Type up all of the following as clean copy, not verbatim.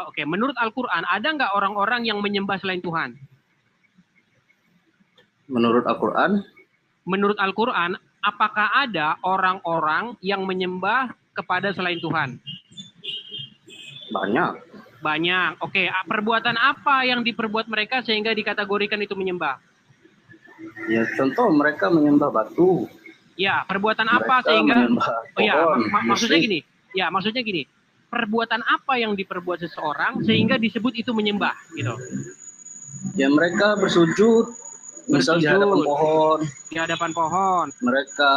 Oke, menurut Al-Quran, ada nggak orang-orang yang menyembah selain Tuhan? Menurut Al-Quran? Menurut Al-Quran, apakah ada orang-orang yang menyembah kepada selain Tuhan? Banyak. Banyak. Oke, perbuatan apa yang diperbuat mereka sehingga dikategorikan itu menyembah? Ya tentu mereka menyembah batu. Ya, perbuatan Mereka apa sehingga pohon, maksudnya gini. Ya, maksudnya gini. Perbuatan apa yang diperbuat seseorang sehingga disebut itu menyembah gitu. Ya mereka bersujud, misal di hadapan pohon. Di hadapan pohon. Mereka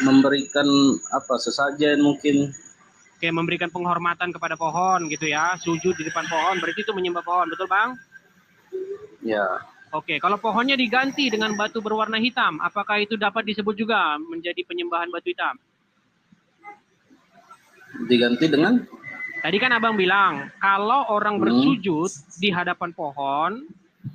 memberikan apa sesajen mungkin. Kayak memberikan penghormatan kepada pohon gitu ya, sujud di depan pohon, berarti itu menyembah pohon, betul Bang? Ya. Oke, kalau pohonnya diganti dengan batu berwarna hitam, apakah itu dapat disebut juga menjadi penyembahan batu hitam? Diganti dengan? Tadi kan Abang bilang, kalau orang bersujud di hadapan pohon,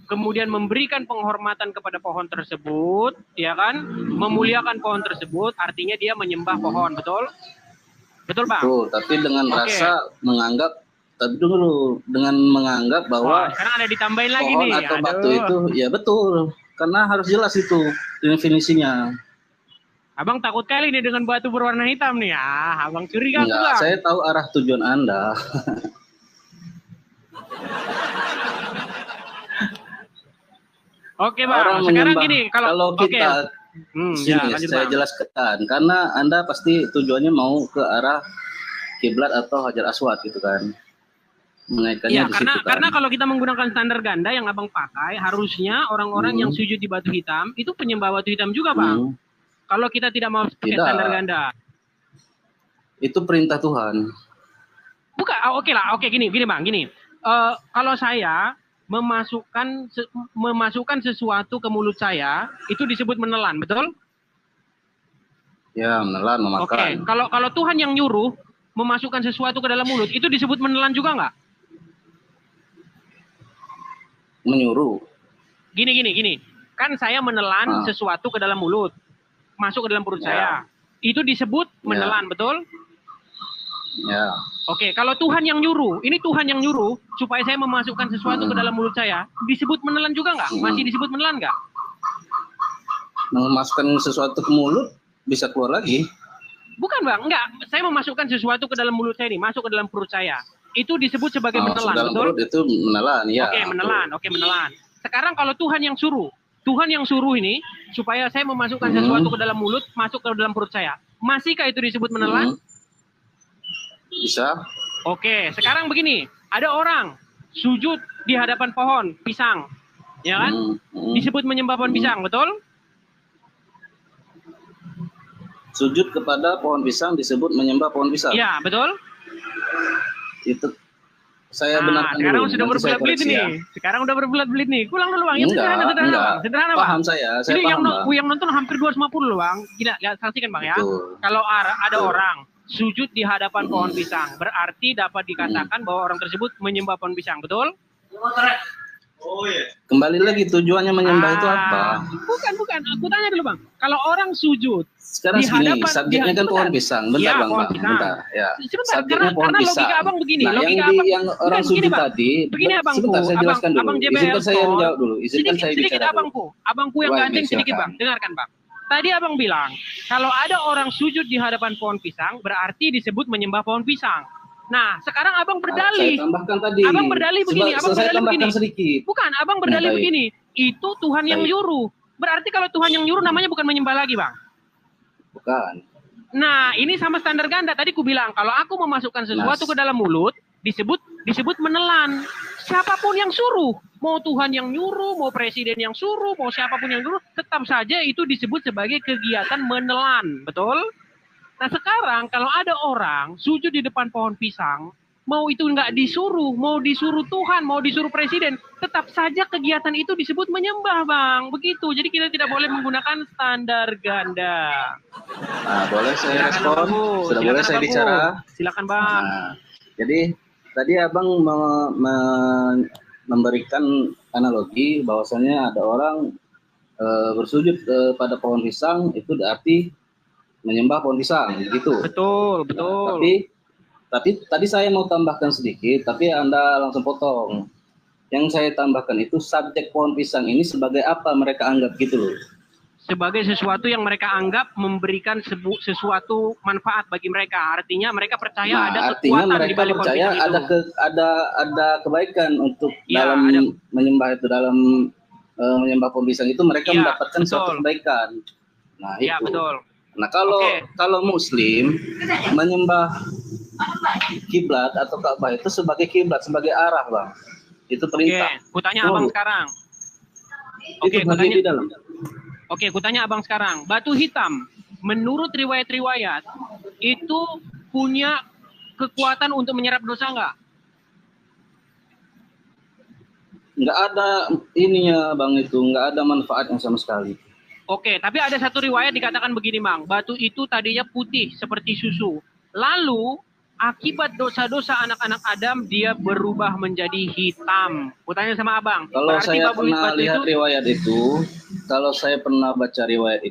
kemudian memberikan penghormatan kepada pohon tersebut, ya kan, memuliakan pohon tersebut, artinya dia menyembah pohon, betul? Betul Bang? Betul, tapi dengan rasa menganggap, tapi dulu dengan menganggap bahwa sekarang ada ditambahin lagi pohon nih. atau batu itu, ya betul, karena harus jelas itu definisinya. Abang takut kali nih dengan batu berwarna hitam nih. Abang curiga. Enggak, saya tahu arah tujuan Anda. Oke Bang, sekarang gini, kalau kita saya jelaskan, karena Anda pasti tujuannya mau ke arah kiblat atau Hajar Aswad gitu kan. Ya, karena kalau kita menggunakan standar ganda yang Abang pakai, harusnya orang-orang yang sujud di batu hitam itu penyembah batu hitam juga Bang. Kalau kita tidak mau pakai standar ganda. Itu perintah Tuhan. Bukan, oke gini Bang, gini. Kalau saya memasukkan sesuatu ke mulut saya, itu disebut menelan, betul? Ya, menelan, memakan. Oke, kalau Tuhan yang nyuruh memasukkan sesuatu ke dalam mulut, itu disebut menelan juga nggak? Menyuruh. Gini. Kan saya menelan sesuatu ke dalam mulut, masuk ke dalam perut saya. Itu disebut menelan, betul? Ya. Oke, kalau Tuhan yang nyuruh, ini Tuhan yang nyuruh supaya saya memasukkan sesuatu ke dalam mulut saya, disebut menelan juga nggak? Masih disebut menelan nggak? Memasukkan sesuatu ke mulut, bisa keluar lagi. Bukan Bang, enggak. Saya memasukkan sesuatu ke dalam mulut saya ini, masuk ke dalam perut saya. Itu disebut sebagai menelan, dalam betul? Perut itu menelan, ya. Oke, menelan. Sekarang kalau Tuhan yang suruh ini supaya saya memasukkan sesuatu ke dalam mulut, masuk ke dalam perut saya. Masihkah itu disebut menelan? Bisa. Oke, sekarang begini, ada orang sujud di hadapan pohon pisang, ya kan? Disebut menyembah pohon pisang, betul? Sujud kepada pohon pisang disebut menyembah pohon pisang. Iya, betul. Itu saya benarkan sekarang dulu. Sudah berbelit-belit nih. Sekarang udah berbelit-belit nih. Kulang dulu Bang. Sederhana Bang. Paham saya ini paham, yang nonton hampir 250 loh Bang. Lihat saksikan Bang ya. Kalau ada orang sujud di hadapan pohon pisang, berarti dapat dikatakan bahwa orang tersebut menyembah pohon pisang, betul? Oh iya. Kembali lagi tujuannya menyembah itu apa? Bukan. Aku tanya dulu Bang. Kalau orang sujud sekarang segini, subjeknya kan pohon pisang. Bentar ya, Bang, bentar. Ya. Sebentar, karena logika Abang begini. Nah, yang orang sujud tadi, begini Abangku. Sebentar, saya jelaskan dulu. Izinkan saya menjawab dulu. Izinkan saya bicara dulu. Abangku yang ganteng sedikit Bang. Dengarkan Bang. Tadi Abang bilang, kalau ada orang sujud di hadapan pohon pisang, berarti disebut menyembah pohon pisang. Nah, sekarang Abang berdalih. Saya tambahkan tadi. Abang berdalih begini. Sedikit. Bukan, Abang berdalih begini. Itu Tuhan yang nyuruh. Berarti kalau Tuhan yang nyuruh namanya bukan menyembah lagi, Bang. Bukan. Nah, ini sama standar ganda. Tadi ku bilang, kalau aku memasukkan sesuatu ke dalam mulut, disebut menelan. Siapapun yang suruh, mau Tuhan yang nyuruh, mau presiden yang suruh, mau siapapun yang nyuruh, tetap saja itu disebut sebagai kegiatan menelan, betul? Nah sekarang kalau ada orang sujud di depan pohon pisang, mau itu nggak disuruh, mau disuruh Tuhan, mau disuruh presiden, tetap saja kegiatan itu disebut menyembah Bang, begitu. Jadi kita tidak boleh menggunakan standar ganda. Nah, boleh saya respon? Sudah boleh saya bicara? Silakan Bang. Nah, jadi tadi Abang memberikan analogi bahwasanya ada orang bersujud pada pohon pisang, itu berarti menyembah pohon pisang, gitu. Betul. Nah, tapi Tapi tadi saya mau tambahkan sedikit, tapi Anda langsung potong. Yang saya tambahkan itu subjek pohon pisang ini sebagai apa mereka anggap gitu loh. Sebagai sesuatu yang mereka anggap memberikan sesuatu manfaat bagi mereka. Artinya mereka percaya ada kekuatan di balik pohon pisang itu. Ada kebaikan untuk dalam menyembah itu, dalam menyembah pohon pisang itu mereka mendapatkan suatu kebaikan. Nah, itu. Betul. Nah, kalau Muslim menyembah kiblat atau Ka'bah itu sebagai kiblat, sebagai arah, Bang. Itu perintah. Kutanya Abang sekarang. Kutanya Abang sekarang. Batu hitam, menurut riwayat-riwayat, itu punya kekuatan untuk menyerap dosa nggak? Nggak ada ininya, Bang, itu. Nggak ada manfaatnya sama sekali. Tapi ada satu riwayat dikatakan begini, Bang. Batu itu tadinya putih seperti susu. Lalu akibat dosa-dosa anak-anak Adam, dia berubah menjadi hitam. Kutanya sama Abang. Kalau saya pernah lihat riwayat itu, kalau saya pernah baca riwayat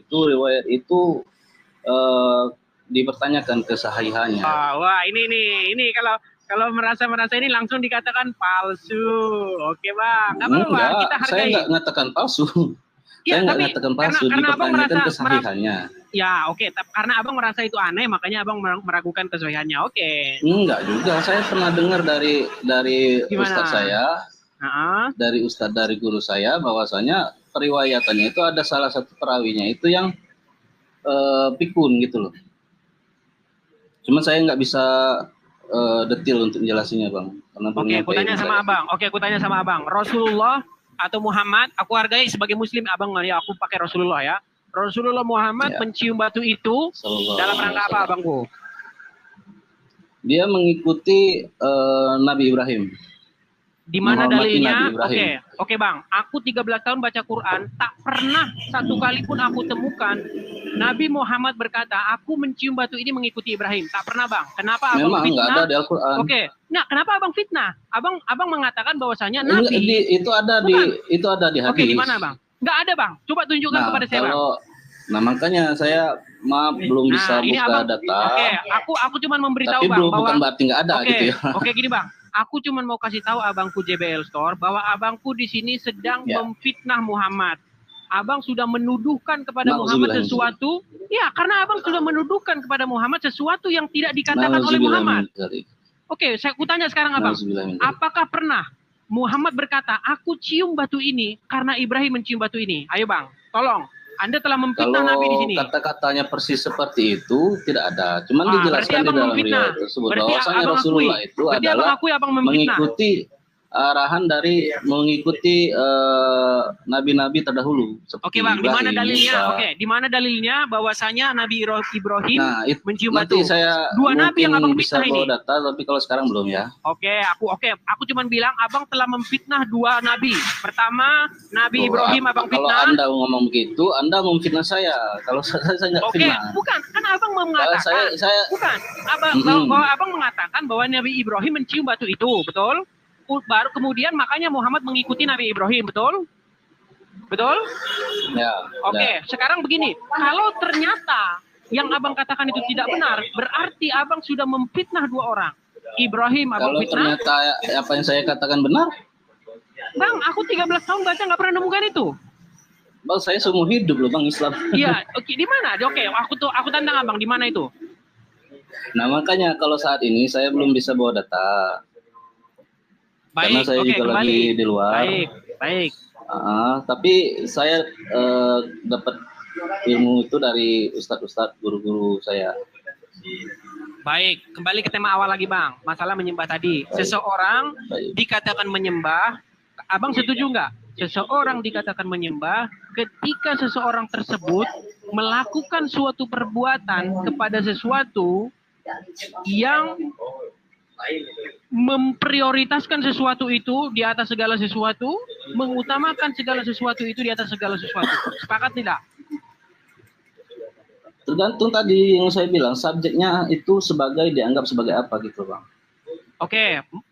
itu dipertanyakan kesahihannya. Wah, ini kalau merasa ini langsung dikatakan palsu. Oke, Bang. Enggak, kita hargai. Saya nggak mengatakan palsu. Saya nggak mengatakan palsu, dipertanyakan kesahihannya. Karena Abang merasa itu aneh, makanya Abang meragukan kesahihannya. Enggak juga, saya pernah dengar dari ustadz saya, dari guru saya, bahwasanya periwayatannya itu ada salah satu perawinya itu yang pikun gitu loh. Cuma saya nggak bisa detail untuk menjelasinya, Bang. Aku tanya sama Abang. Rasulullah atau Muhammad, aku hargai sebagai Muslim, Abang ya, aku pakai Rasulullah ya. Rasulullah Muhammad mencium batu itu dalam rangka apa, Abangku? Dia mengikuti Nabi Ibrahim. Di mana dalilnya? Oke, Bang. Aku 13 tahun baca Quran, tak pernah satu kali pun aku temukan Nabi Muhammad berkata, aku mencium batu ini mengikuti Ibrahim. Tak pernah, Bang. Kenapa Abang memang fitnah? Memang nggak ada di Al-Quran. Nah, kenapa Abang fitnah? Abang mengatakan bahwasanya Nabi itu ada di hadis. Di mana, Bang? Nggak ada, Bang. Coba tunjukkan kepada saya, Bang. Nah, makanya saya belum bisa buka data. Aku cuma memberitahu, tapi Bang, bukan berarti nggak ada gitu ya. Gini, Bang. Aku cuma mau kasih tahu abangku JBL Store bahwa abangku di sini sedang memfitnah Muhammad. Abang sudah menuduhkan kepada Muhammad sesuatu. Ya, karena abang sudah menuduhkan kepada Muhammad sesuatu yang tidak dikatakan oleh Muhammad. Saya kutanya sekarang, Abang. Apakah pernah Muhammad berkata, aku cium batu ini karena Ibrahim mencium batu ini? Ayo, Bang, tolong. Anda telah memfitnah Nabi di sini. Kalau kata-katanya persis seperti itu tidak ada. Cuman dijelaskan di dalam riwayat tersebut bahwasanya Rasulullah itu adalah mengikuti arahan dari nabi-nabi terdahulu. Oke, Bang, di mana dalilnya? Di mana dalilnya bahwasanya Nabi Ibrahim mencium batu? Dua nabi yang Abang fitnah ini. Bisa bawa data, tapi kalau sekarang belum ya. Aku cuma bilang Abang telah memfitnah dua nabi. Pertama, Nabi Ibrahim Abang fitnah. Kalau Anda ngomong begitu, Anda memfitnah saya. Kalau saya nggak fitnah. Bukan, kan Abang mengatakan. Bahwa Abang mengatakan bahwa Nabi Ibrahim mencium batu itu, betul? Baru kemudian makanya Muhammad mengikuti Nabi Ibrahim, betul? Betul? Ya. Sekarang begini, kalau ternyata yang Abang katakan itu tidak benar, berarti Abang sudah memfitnah dua orang. Ibrahim Abang fitnah. Kalau ternyata apa yang saya katakan benar? Bang, aku 13 tahun baca nggak pernah nemukan itu. Bang, saya seumur hidup loh, Bang, Islam. Iya, di mana? Aku tantang Abang, di mana itu? Nah, makanya kalau saat ini saya belum bisa bawa data. Karena saya juga lagi di luar. Baik. Tapi saya dapat ilmu itu dari ustadz-ustadz, guru-guru saya. Baik, kembali ke tema awal lagi, Bang. Masalah menyembah tadi. Seseorang dikatakan menyembah, Abang setuju nggak? Seseorang dikatakan menyembah ketika seseorang tersebut melakukan suatu perbuatan kepada sesuatu yang memprioritaskan sesuatu itu di atas segala sesuatu, mengutamakan segala sesuatu itu di atas segala sesuatu. Sepakat tidak? Tergantung tadi yang saya bilang, subjeknya itu dianggap sebagai apa gitu, Bang.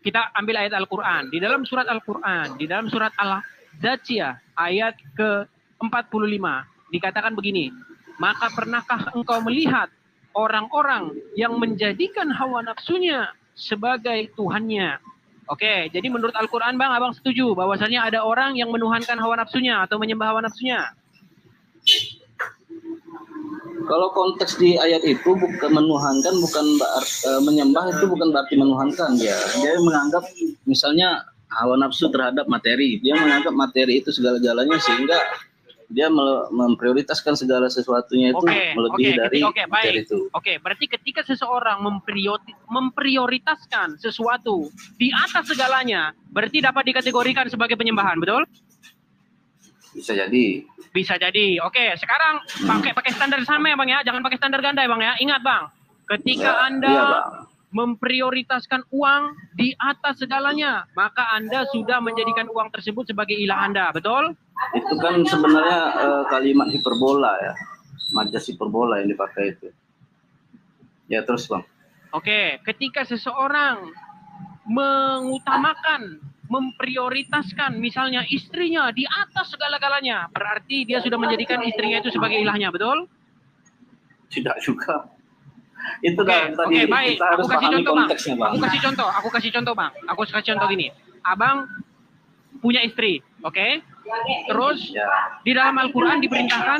Kita ambil ayat Al-Quran. Di dalam surat Al-Quran, di dalam surat Al-Dzajiyah ayat ke-45 dikatakan begini, maka pernahkah engkau melihat orang-orang yang menjadikan hawa nafsunya sebagai Tuhannya. Oke, jadi menurut Al-Quran Bang, Abang setuju bahwasanya ada orang yang menuhankan hawa nafsunya atau menyembah hawa nafsunya? Kalau konteks di ayat itu bukan menuhankan, bukan menyembah, itu bukan berarti menuhankan ya. Dia menganggap misalnya hawa nafsu terhadap materi, dia menganggap materi itu segala-galanya sehingga dia memprioritaskan segala sesuatunya itu melebihi dari materi itu. Oke, berarti ketika seseorang memprioritaskan sesuatu di atas segalanya, berarti dapat dikategorikan sebagai penyembahan, betul? Bisa jadi. Bisa jadi. Oke, sekarang pakai standar sama ya Bang ya, jangan pakai standar ganda ya Bang ya. Ingat Bang, ketika Anda memprioritaskan uang di atas segalanya, maka Anda sudah menjadikan uang tersebut sebagai ilah Anda, betul? Itu kan sebenarnya kalimat hiperbola ya, majas hiperbola yang dipakai itu. Ya terus Bang. Oke, ketika seseorang mengutamakan, memprioritaskan misalnya istrinya di atas segala-galanya, berarti dia sudah menjadikan istrinya itu sebagai ilahnya, betul? Tidak juga. Itu tadi baik. Kita harus pahami konteksnya, Bang. Aku kasih contoh Bang. Aku kasih contoh gini. Abang punya istri, oke? Terus di dalam Al-Quran diperintahkan,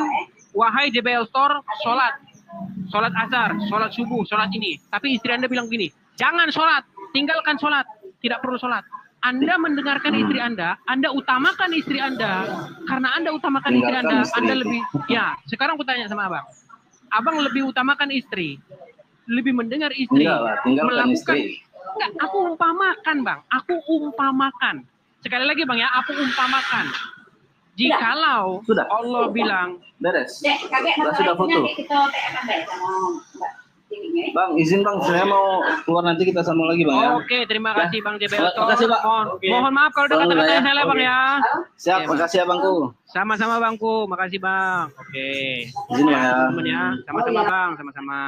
wahai JBL Store, sholat asar, sholat subuh, sholat ini. Tapi istri Anda bilang begini, jangan sholat, tinggalkan sholat, tidak perlu sholat. Anda mendengarkan istri Anda utamakan istri Anda. Karena Anda utamakan istri Anda lebih, ya sekarang aku tanya sama Abang lebih utamakan istri, lebih mendengar istri, tinggalkan istri. Enggak, aku umpamakan Bang, aku umpamakan. Sekali lagi Bang ya, aku umpamakan. Jikalau Allah bilang beres, sudah foto. Bang, izin Bang, saya mau keluar, nanti kita sambung lagi Bang ya. Oke, terima kasih Bang JBL. Terima kasih Pak. Mohon maaf kalau ada kata-kata yang salah Bang ya. Siap, makasih ya Bangku. Sama-sama Bangku, makasih Bang. Oke. Izin Bang ya. Sama-sama Bang, sama-sama.